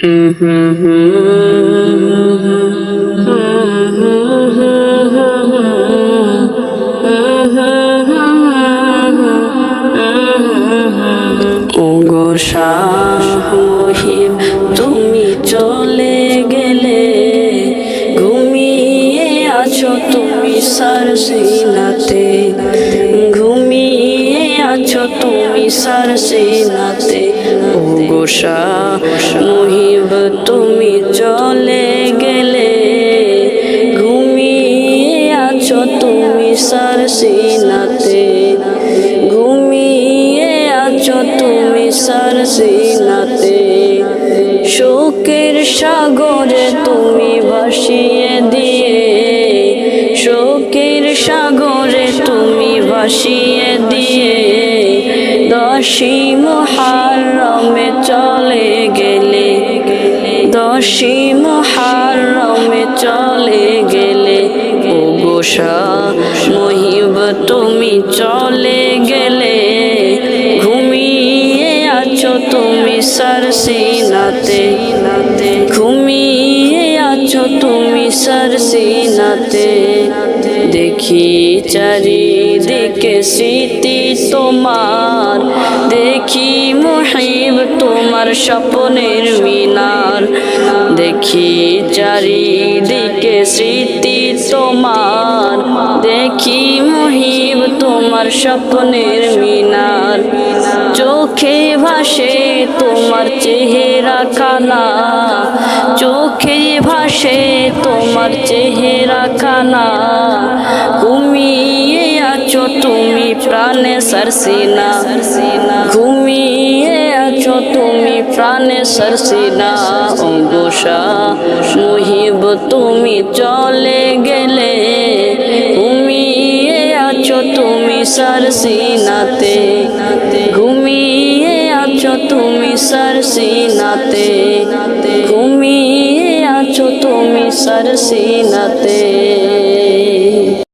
ওগো শাহ মহিম তুমি চলে গেলে, ঘুমিয়ে আছো তুমি সারসিনাতে, ঘুমিয়ে আছো তুমি সারসিনাতে। ওগো শাহ মহিম তুমি চলে গেলে, ঘুমিয়ে আছো তুমি সারসিনাতে, ঘুমিয়ে আছো তুমি সারসিনাতে। শোকের সাগরে তুমি ভাসিয়ে দিয়ে, শোকের সাগরে তুমি ভাসিয়ে দিয়ে, 10ই মুহররমে চলে গেলে, 10ই মুহররমে চলে গেলে। ওগো শাহ মহিব তুমি চলে গেলে, ঘুমিয়ে আছো তুমি সারসিনাতে, ঘুমিয়ে আছো তুমি সারসিনাতে। দেখি চারিদিকে স্মৃতি তোমার, দেখি মুহিব তোমার স্বপ্নের মিনার, দেখি চারিদিকে স্মৃতি তোমার, দেখি মুহিব তোমার স্বপ্নের মিনার। চোখে ভাসে তোমার চেহারা খানা, চোখে ভাসে তোমার চেহারা খানা, ঘুমিয়ে আছো তুমি প্রাণে সারসিনা, ঘুমিয়ে আছো তুমি প্রাণে সারসিনা। ওগো শাহ মহিব তুমি চলে গেলে, ঘুমিয়ে আছো তুমি সারসিনাতে, ঘুমিয়ে আছো তুমি সারসিনাতে, ঘুমিয়ে আছো তুমি সারসিনাতে।